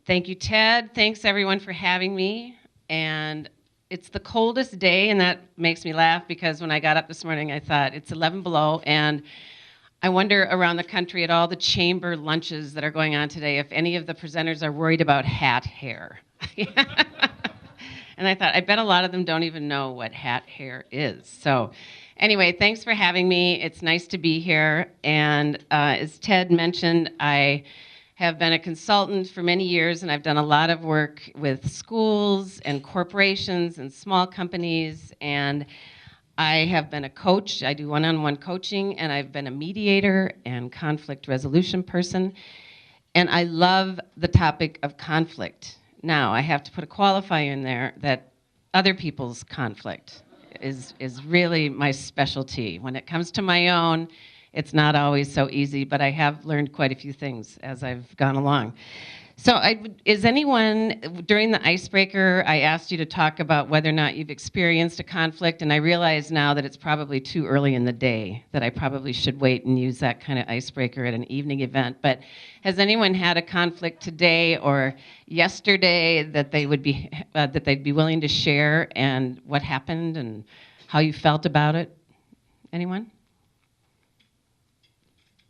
Thank you, Ted. Thanks, everyone, for having me. And it's the coldest day, and that makes me laugh because when I got up this morning, I thought it's 11 below, and I wonder around the country at all the chamber lunches that are going on today if any of the presenters are worried about hat hair. And I thought, I bet a lot of them don't even know what hat hair is. So anyway, thanks for having me. It's nice to be here. And as Ted mentioned, I have been a consultant for many years, and I've done a lot of work with schools and corporations and small companies. And I have been a coach. I do one-on-one coaching, and I've been a mediator and conflict resolution person. And I love the topic of conflict. Now, I have to put a qualifier in there that other people's conflict is really my specialty. When it comes to my own, it's not always so easy, but I have learned quite a few things as I've gone along. So is anyone, during the icebreaker, I asked you to talk about whether or not you've experienced a conflict, and I realize now that it's probably too early in the day, that I probably should wait and use that kind of icebreaker at an evening event. But has anyone had a conflict today or yesterday that they would be, that they'd be willing to share, and what happened and how you felt about it? Anyone?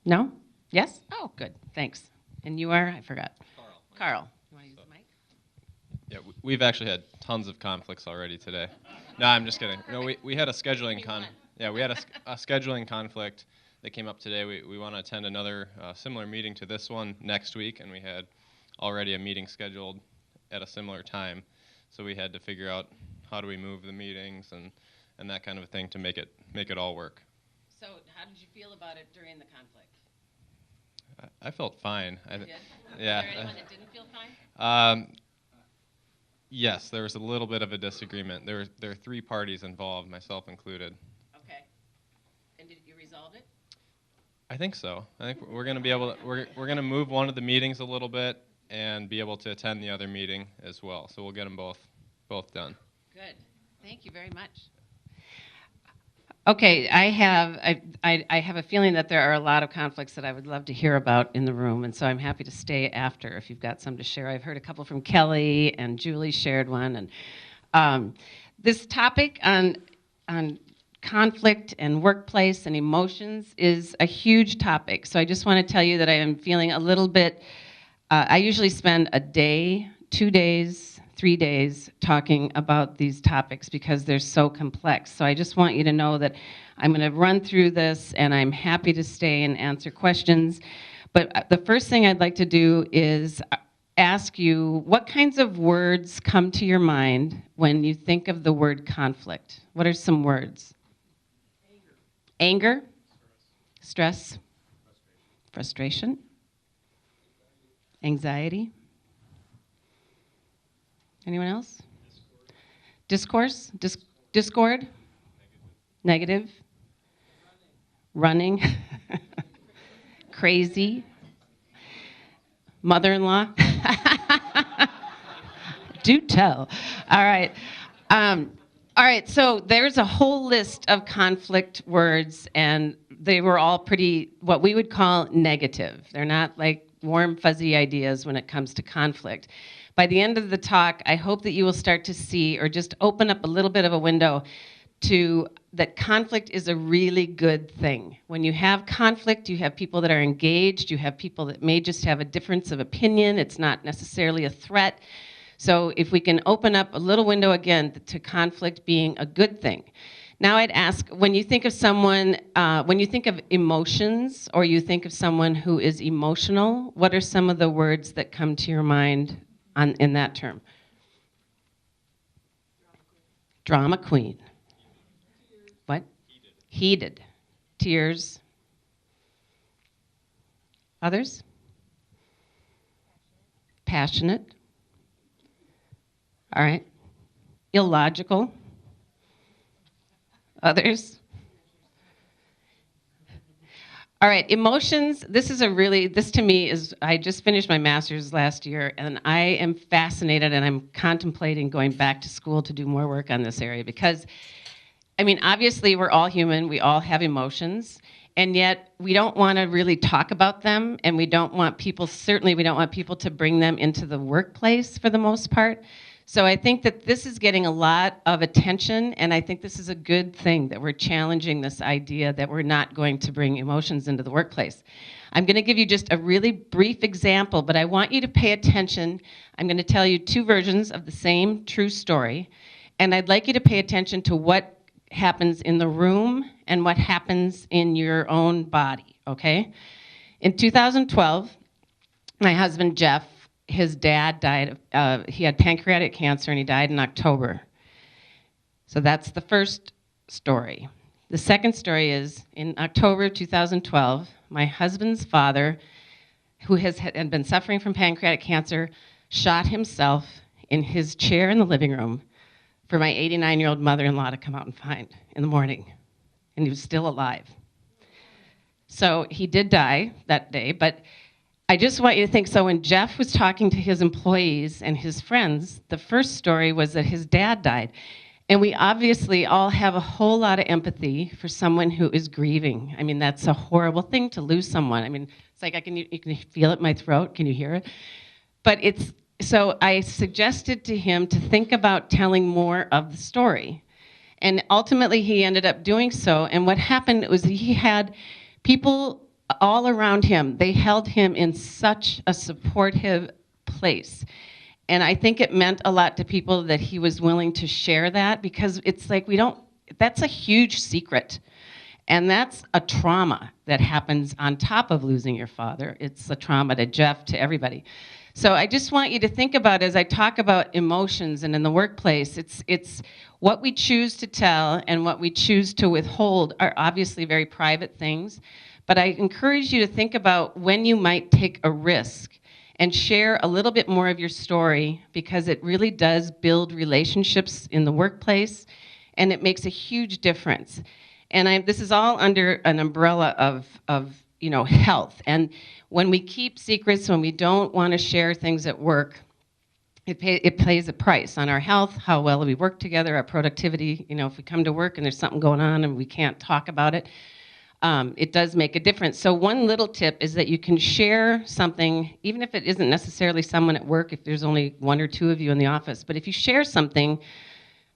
No? Yes? Oh, good. Thanks. And you are? I forgot. Carl, you want to use the mic? Yeah, we've actually had tons of conflicts already today. No, I'm just kidding. No, we had a scheduling we had a scheduling conflict that came up today. We want to attend another similar meeting to this one next week, and we had already a meeting scheduled at a similar time. So we had to figure out how do we move the meetings and that kind of thing to make it all work. So how did you feel about it during the conflict? I felt fine. You did? Yeah. Was there anyone that didn't feel fine? Yes, there was a little bit of a disagreement. There are three parties involved, myself included. Okay. And did you resolve it? I think so. I think we're going to be able to, we're going to move one of the meetings a little bit and be able to attend the other meeting as well. So we'll get them both done. Good. Thank you very much. Okay, I have a feeling that there are a lot of conflicts that I would love to hear about in the room, and so I'm happy to stay after if you've got some to share. I've heard a couple from Kelly, and Julie shared one. And this topic on conflict and workplace and emotions is a huge topic. So I just want to tell you that I am feeling a little bit. I usually spend a day, 2 days, 3 days talking about these topics because they're so complex. So I just want you to know that I'm going to run through this, and I'm happy to stay and answer questions. But the first thing I'd like to do is ask you, what kinds of words come to your mind when you think of the word conflict? What are some words? Anger? Stress? Frustration? Anxiety? Anyone else? Discourse? Discord? Negative? Running? Crazy? Mother-in-law? Do tell. All right. All right, so there's a whole list of conflict words, and they were all pretty, what we would call negative. They're not like warm, fuzzy ideas when it comes to conflict. By the end of the talk, I hope that you will start to see, or just open up a little bit of a window to that conflict is a really good thing. When you have conflict, you have people that are engaged, you have people that may just have a difference of opinion. It's not necessarily a threat. So if we can open up a little window again to conflict being a good thing. Now I'd ask, when you think of someone, when you think of emotions, or you think of someone who is emotional, what are some of the words that come to your mind in that term? Drama queen. What? Heated. Tears. Others? Passionate. All right. Illogical. Others? All right, emotions, this to me is, I just finished my master's last year, and I am fascinated, and I'm contemplating going back to school to do more work on this area, because I mean, obviously, we're all human, we all have emotions, and yet we don't want to really talk about them, and we don't want people, certainly, we don't want people to bring them into the workplace for the most part. So I think that this is getting a lot of attention, and I think this is a good thing that we're challenging this idea that we're not going to bring emotions into the workplace. I'm going to give you just a really brief example, but I want you to pay attention. I'm going to tell you two versions of the same true story, and I'd like you to pay attention to what happens in the room and what happens in your own body, okay? In 2012, my husband Jeff, his dad died. He had pancreatic cancer and he died in October. So that's the first story. The second story is in October 2012, my husband's father, who had been suffering from pancreatic cancer, shot himself in his chair in the living room for my 89-year-old mother-in-law to come out and find in the morning. And he was still alive. So he did die that day, but I just want you to think, so when Jeff was talking to his employees and his friends, the first story was that his dad died. And we obviously all have a whole lot of empathy for someone who is grieving. I mean, that's a horrible thing to lose someone. I mean, it's like you can feel it in my throat. Can you hear it? But so I suggested to him to think about telling more of the story. And ultimately, he ended up doing so. And what happened was he had people all around him. They held him in such a supportive place. And I think it meant a lot to people that he was willing to share that, because it's like that's a huge secret. And that's a trauma that happens on top of losing your father. It's a trauma to Jeff, to everybody. So I just want you to think about, as I talk about emotions and in the workplace, it's what we choose to tell and what we choose to withhold are obviously very private things. But I encourage you to think about when you might take a risk and share a little bit more of your story, because it really does build relationships in the workplace, and it makes a huge difference. And this is all under an umbrella of health. And when we keep secrets, when we don't want to share things at work, it pays a price on our health, how well we work together, our productivity. If we come to work and there's something going on and we can't talk about it, it does make a difference. So one little tip is that you can share something, even if it isn't necessarily someone at work, if there's only one or two of you in the office. But if you share something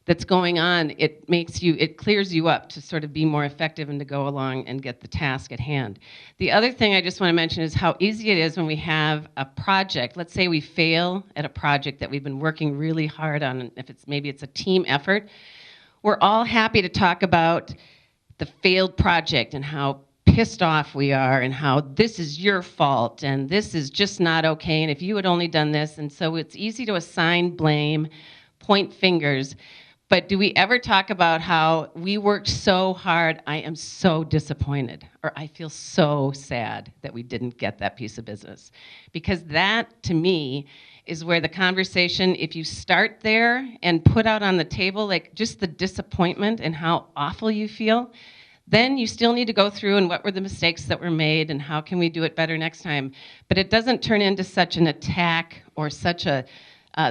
that's going on, it clears you up to sort of be more effective and to go along and get the task at hand. The other thing I just want to mention is how easy it is when we have a project. Let's say we fail at a project that we've been working really hard on. If maybe it's a team effort, we're all happy to talk about the failed project and how pissed off we are and how this is your fault and this is just not okay and if you had only done this. And so it's easy to assign blame, point fingers. But do we ever talk about how we worked so hard, I am so disappointed, or I feel so sad that we didn't get that piece of business? Because that, to me, is where the conversation, if you start there and put out on the table like just the disappointment and how awful you feel, then you still need to go through and what were the mistakes that were made and how can we do it better next time. But it doesn't turn into such an attack or such a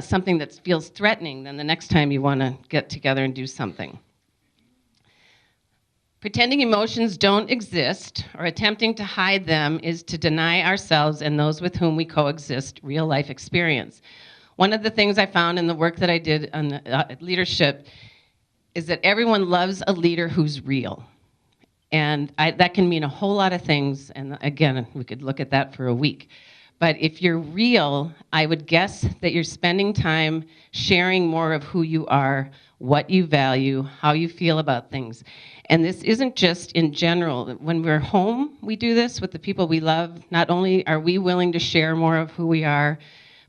something that feels threatening than the next time you want to get together and do something. Pretending emotions don't exist or attempting to hide them is to deny ourselves and those with whom we coexist real life experience. One of the things I found in the work that I did on leadership is that everyone loves a leader who's real. And that can mean a whole lot of things. And again, we could look at that for a week. But if you're real, I would guess that you're spending time sharing more of who you are, what you value, how you feel about things. And this isn't just in general. When we're home, we do this with the people we love. Not only are we willing to share more of who we are,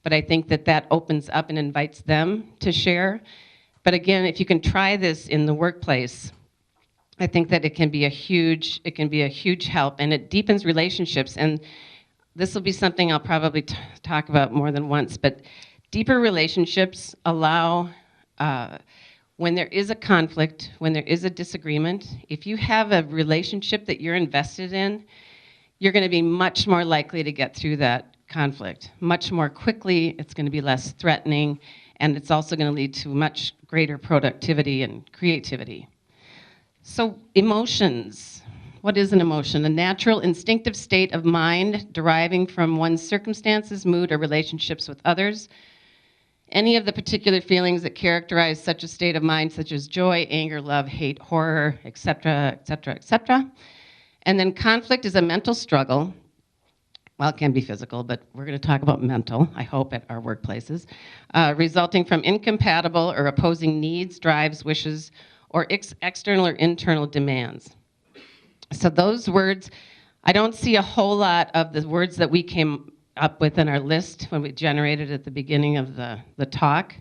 but I think that opens up and invites them to share. But again, if you can try this in the workplace, I think that it can be a huge help, and it deepens relationships. And this will be something I'll probably talk about more than once, but deeper relationships allow, when there is a conflict, when there is a disagreement, if you have a relationship that you're invested in, you're going to be much more likely to get through that conflict much more quickly. It's going to be less threatening, and it's also going to lead to much greater productivity and creativity. So emotions. What is an emotion? A natural instinctive state of mind deriving from one's circumstances, mood, or relationships with others. Any of the particular feelings that characterize such a state of mind, such as joy, anger, love, hate, horror, etc., etc., etc. And then conflict is a mental struggle. Well, it can be physical, but we're going to talk about mental, I hope, at our workplaces, resulting from incompatible or opposing needs, drives, wishes, or external or internal demands. So those words, I don't see a whole lot of the words that we came up with in our list when we generated at the beginning of the talk.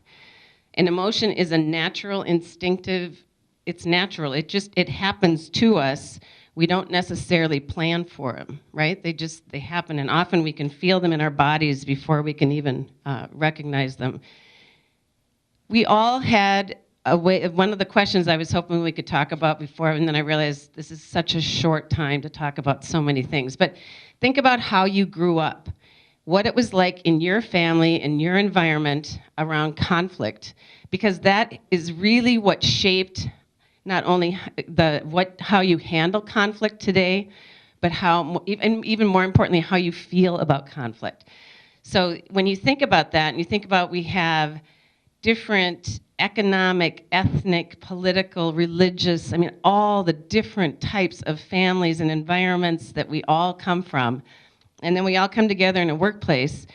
An emotion is a natural, instinctive, it's natural. It happens to us. We don't necessarily plan for them, right? They happen, and often we can feel them in our bodies before we can even recognize them. We all had a way, one of the questions I was hoping we could talk about before, and then I realized this is such a short time to talk about so many things. But think about how you grew up, what it was like in your family, in your environment around conflict, because that is really what shaped not only how you handle conflict today, but even more importantly, how you feel about conflict. So when you think about that, and you think about we have different economic, ethnic, political, religious, I mean, all the different types of families and environments that we all come from, and then we all come together in a workplace,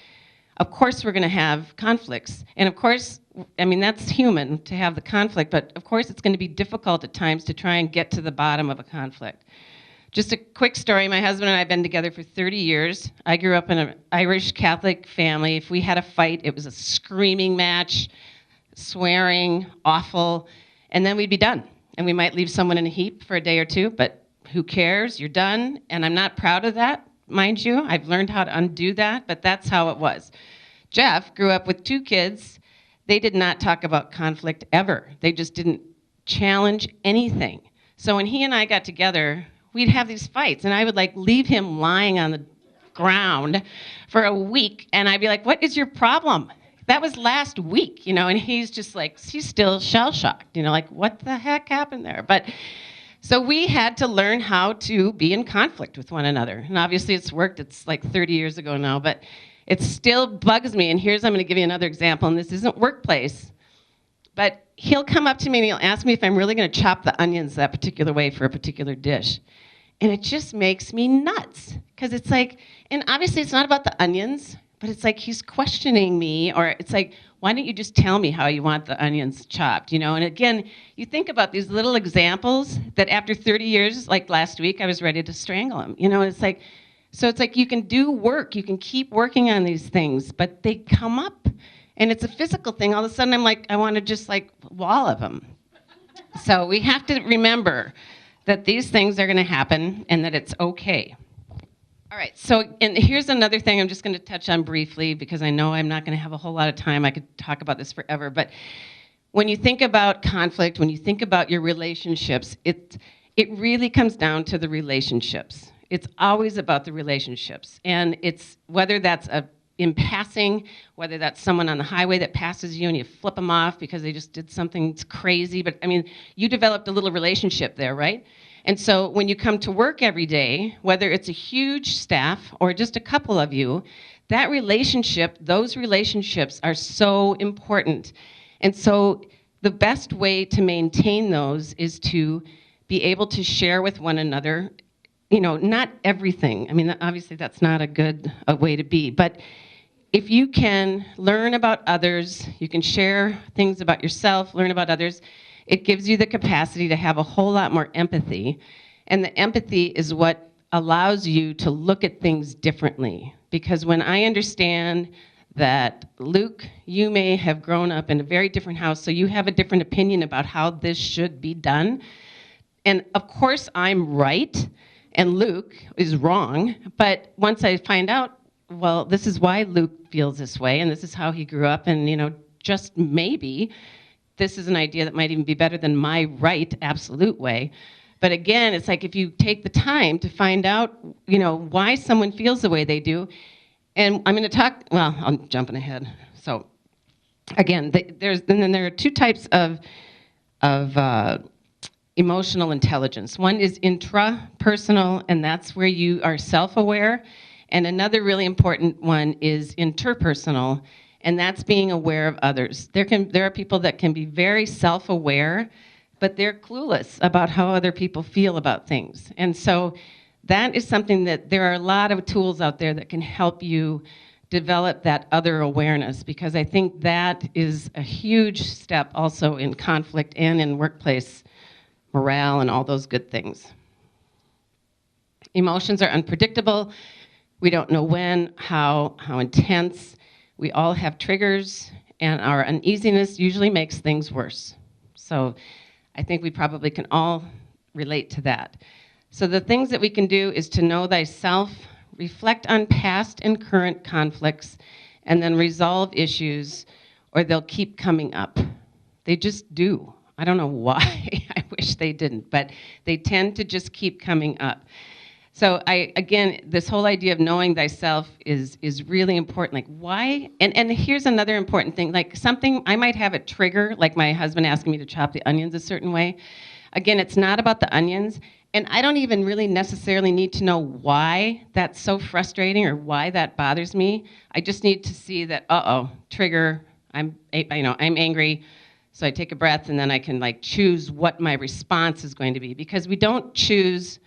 of course we're going to have conflicts. And of course, I mean, that's human to have the conflict, but of course it's going to be difficult at times to try and get to the bottom of a conflict. Just a quick story, my husband and I have been together for 30 years. I grew up in an Irish Catholic family. If we had a fight, it was a screaming match, swearing, awful, and then we'd be done. And we might leave someone in a heap for a day or two, but who cares? You're done, and I'm not proud of that, mind you. I've learned how to undo that, but that's how it was. Jeff grew up with 2 kids. They did not talk about conflict ever. They just didn't challenge anything. So when he and I got together, we'd have these fights, and I would leave him lying on the ground for a week, and I'd be like, what is your problem? That was last week, and he's just he's still shell-shocked, what the heck happened there? But so we had to learn how to be in conflict with one another. And obviously it's worked, it's 30 years ago now, but it still bugs me. And I'm going to give you another example, and this isn't workplace, but he'll come up to me and he'll ask me if I'm really going to chop the onions that particular way for a particular dish. And it just makes me nuts, because it's and obviously it's not about the onions, but it's he's questioning me, or it's why don't you just tell me how you want the onions chopped, And again, you think about these little examples that after 30 years, like last week, I was ready to strangle him, So it's you can do work, you can keep working on these things, but they come up, and it's a physical thing. All of a sudden, I'm I want to just wall of them. So we have to remember that these things are going to happen and that it's okay. All right, so and here's another thing I'm just going to touch on briefly, because I know I'm not going to have a whole lot of time. I could talk about this forever, but when you think about conflict, when you think about your relationships, it really comes down to the relationships. It's always about the relationships, and it's whether that's in passing, whether that's someone on the highway that passes you and you flip them off because they just did something crazy, but I mean, you developed a little relationship there, right? And so when you come to work every day, whether it's a huge staff or just a couple of you, those relationships are so important. And so the best way to maintain those is to be able to share with one another, not everything. I mean, obviously that's not a good way to be, but if you can learn about others, you can share things about yourself, learn about others, it gives you the capacity to have a whole lot more empathy. And the empathy is what allows you to look at things differently. Because when I understand that, Luke, you may have grown up in a very different house, so you have a different opinion about how this should be done. And of course I'm right, and Luke is wrong. But once I find out, well, this is why Luke feels this way, and this is how he grew up, and just maybe this is an idea that might even be better than my right, absolute way. But again, it's if you take the time to find out, why someone feels the way they do. And I'm going to talk, well, I'm jumping ahead. So again, there are 2 types of emotional intelligence. One is intrapersonal, and that's where you are self-aware. And another really important one is interpersonal, and that's being aware of others. There are people that can be very self-aware, but they're clueless about how other people feel about things. And so that is something that there are a lot of tools out there that can help you develop that other awareness, because I think that is a huge step also in conflict and in workplace morale and all those good things. Emotions are unpredictable. We don't know when, how intense. We all have triggers, and our uneasiness usually makes things worse. So I think we probably can all relate to that. So the things that we can do is to know thyself, reflect on past and current conflicts, and then resolve issues, or they'll keep coming up. They just do. I don't know why. I wish they didn't, but they tend to just keep coming up. So again, this whole idea of knowing thyself is really important. Like, why? And here's another important thing. Like, something, I might have a trigger, like my husband asking me to chop the onions a certain way. Again, it's not about the onions. And I don't even really necessarily need to know why that's so frustrating or why that bothers me. I just need to see that, trigger, I'm angry. So I take a breath, and then I can like choose what my response is going to be. Because we don't choose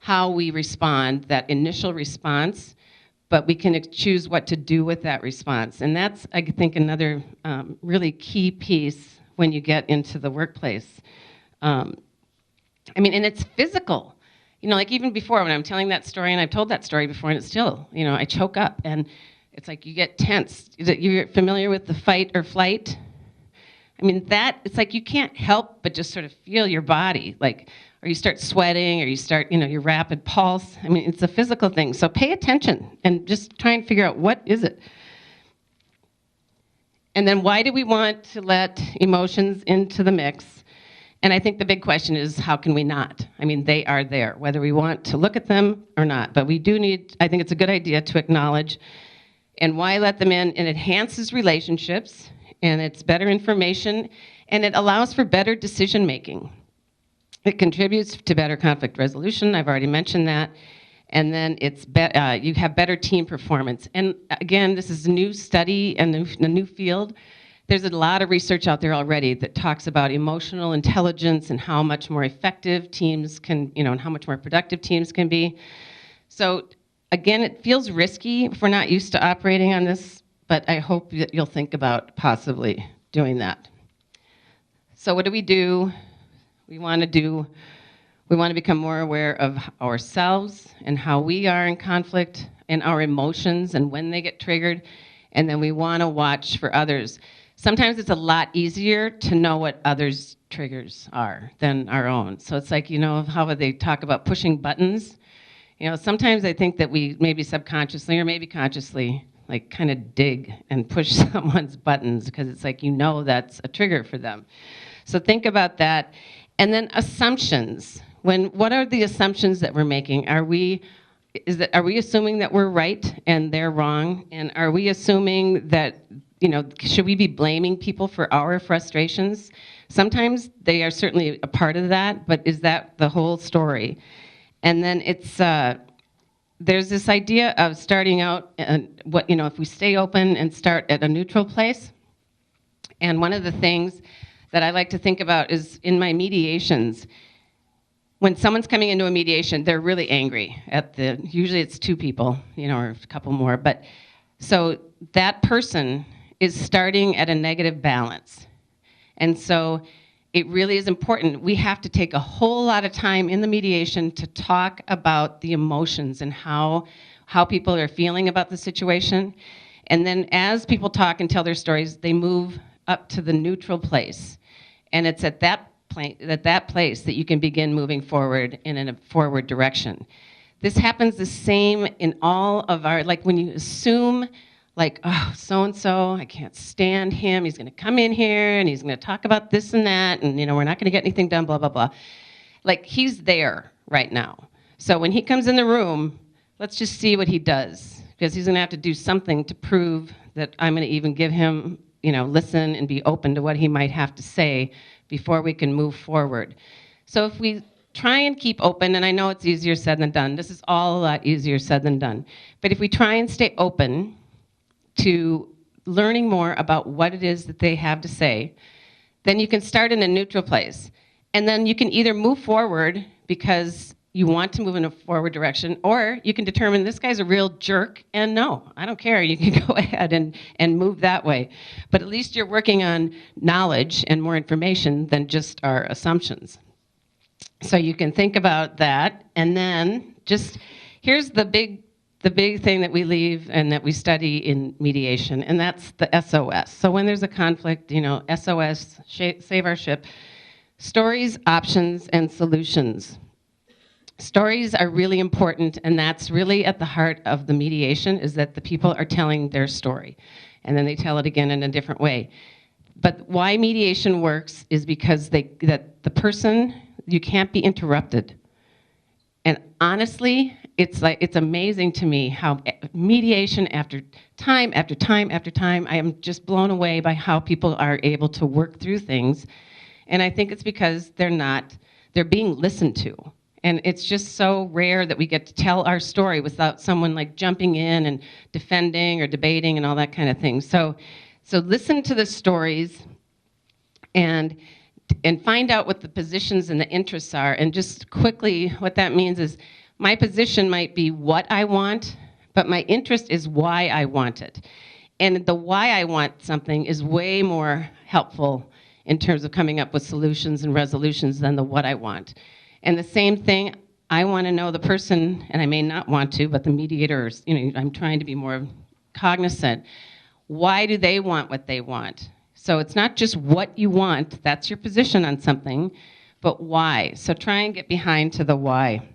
how we respond, that initial response, but we can choose what to do with that response. And that's, I think, another really key piece when you get into the workplace. And it's physical. Like even before when I'm telling that story, and I've told that story before, and it's still, I choke up, and it's like you get tense. You're familiar with the fight or flight? It's like you can't help but just sort of feel your body, like, or you start sweating, or you start, your rapid pulse. It's a physical thing. So pay attention and just try and figure out what is it. And then why do we want to let emotions into the mix? And I think the big question is, how can we not? They are there, whether we want to look at them or not. But we do need, I think it's a good idea to acknowledge. And why let them in? It enhances relationships, and it's better information, and it allows for better decision making. It contributes to better conflict resolution. I've already mentioned that. And then you have better team performance. And again, this is a new study and a new field. There's a lot of research out there already that talks about emotional intelligence and how much more effective teams can, and how much more productive teams can be. So again, it feels risky if we're not used to operating on this, but I hope that you'll think about possibly doing that. So what do? We want to become more aware of ourselves and how we are in conflict and our emotions and when they get triggered. And then we want to watch for others. Sometimes it's a lot easier to know what others' triggers are than our own. So it's like, how they talk about pushing buttons. Sometimes I think that we maybe subconsciously or maybe consciously like kind of dig and push someone's buttons because it's like, that's a trigger for them. So think about that. And then assumptions. What are the assumptions that we're making? Are we assuming that we're right and they're wrong? And are we assuming that, should we be blaming people for our frustrations? Sometimes they are certainly a part of that, but is that the whole story? And then there's this idea of starting out, if we stay open and start at a neutral place. And one of the things that I like to think about is in my mediations, when someone's coming into a mediation, they're really angry usually it's two people, or a couple more, but so that person is starting at a negative balance. And so it really is important. We have to take a whole lot of time in the mediation to talk about the emotions and how people are feeling about the situation. And then as people talk and tell their stories, they move up to the neutral place. And it's at that place that you can begin moving forward in a forward direction. This happens the same in all of our, like when you assume, like, oh, so-and-so, I can't stand him. He's going to come in here and he's going to talk about this and that, and we're not going to get anything done, blah, blah, blah. Like, he's there right now. So when he comes in the room, let's just see what he does, because he's going to have to do something to prove that I'm going to even give him, listen and be open to what he might have to say before we can move forward. So if we try and keep open, and I know it's easier said than done, this is all a lot easier said than done, but if we try and stay open to learning more about what it is that they have to say, then you can start in a neutral place. And then you can either move forward because you want to move in a forward direction, or you can determine this guy's a real jerk, and no, I don't care. You can go ahead and move that way. But at least you're working on knowledge and more information than just our assumptions. So you can think about that, and then just here's the big thing that we leave and that we study in mediation, and that's the SOS. So when there's a conflict, SOS, save our ship, stories, options, and solutions. Stories are really important, and that's really at the heart of the mediation, is that the people are telling their story, and then they tell it again in a different way. But why mediation works is because that the person, you can't be interrupted. And honestly, it's amazing to me how mediation after time, I am just blown away by how people are able to work through things. And I think it's because they're being listened to. And it's just so rare that we get to tell our story without someone like jumping in and defending or debating and all that kind of thing. So listen to the stories and find out what the positions and the interests are. And just quickly, what that means is my position might be what I want, but my interest is why I want it. And the why I want something is way more helpful in terms of coming up with solutions and resolutions than the what I want. And the same thing, I want to know the person, and I may not want to, but the mediators, I'm trying to be more cognizant. Why do they want what they want? So it's not just what you want, that's your position on something, but why. So try and get behind to the why.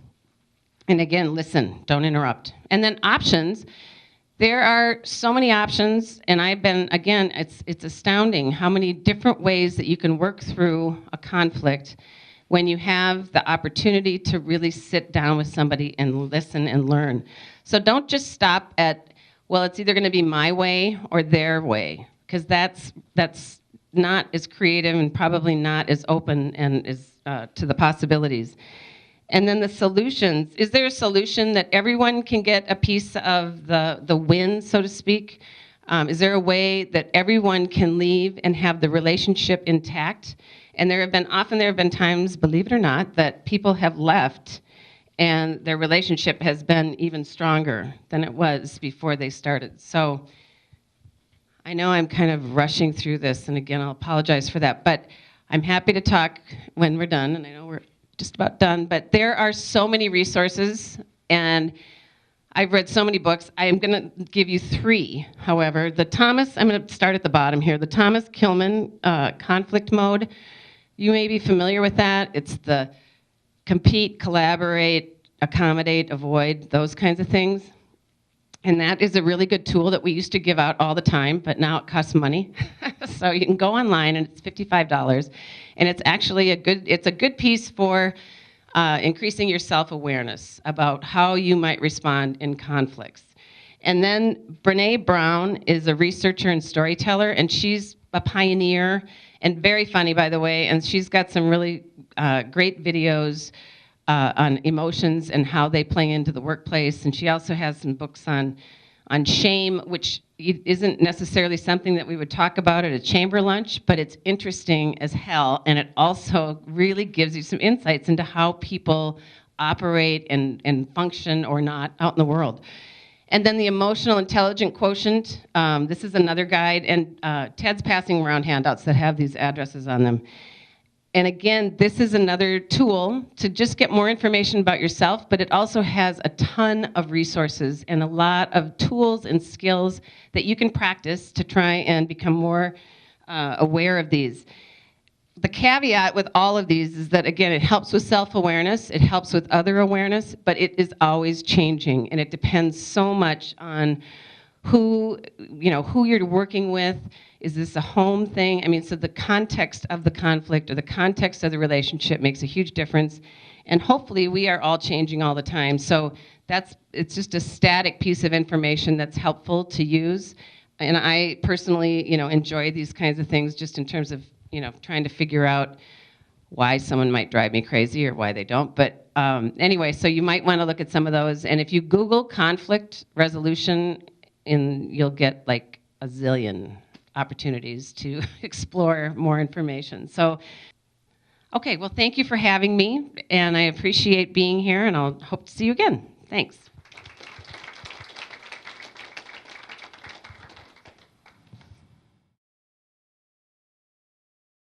And again, listen, don't interrupt. And then options. There are so many options, and it's astounding how many different ways that you can work through a conflict when you have the opportunity to really sit down with somebody and listen and learn. So don't just stop at, well, it's either going to be my way or their way, because that's not as creative and probably not as open and as to the possibilities. And then the solutions. Is there a solution that everyone can get a piece of the win, so to speak? Is there a way that everyone can leave and have the relationship intact? And there have been times, believe it or not, that people have left and their relationship has been even stronger than it was before they started. So I know I'm kind of rushing through this, and again, I'll apologize for that, but I'm happy to talk when we're done, and I know we're just about done, but there are so many resources, and I've read so many books. I am going to give you 3, however. I'm going to start at the bottom here. The Thomas Kilmann Conflict Mode. You may be familiar with that. It's the compete, collaborate, accommodate, avoid, those kinds of things. And that is a really good tool that we used to give out all the time, but now it costs money. So you can go online, and it's $55. And it's actually a good piece for increasing your self-awareness about how you might respond in conflicts. And then Brene Brown is a researcher and storyteller, and she's a pioneer and very funny, by the way, and she's got some really great videos on emotions and how they play into the workplace. And she also has some books on shame, which isn't necessarily something that we would talk about at a chamber lunch, but it's interesting as hell, and it also really gives you some insights into how people operate and function or not out in the world. And then the emotional intelligence quotient. This is another guide, and Ted's passing around handouts that have these addresses on them. And again, this is another tool to just get more information about yourself, but it also has a ton of resources and a lot of tools and skills that you can practice to try and become more aware of these. The caveat with all of these is that, again, it helps with self-awareness, it helps with other awareness, but it is always changing, and it depends so much on who you're working with. Is this a home thing? I mean, so the context of the conflict or the context of the relationship makes a huge difference, and hopefully we are all changing all the time. So it's just a static piece of information that's helpful to use, and I personally, enjoy these kinds of things just in terms of trying to figure out why someone might drive me crazy or why they don't. But anyway, so you might want to look at some of those. And if you Google conflict resolution, you'll get like a zillion opportunities to explore more information. So, okay, well, thank you for having me, and I appreciate being here, and I'll hope to see you again. Thanks.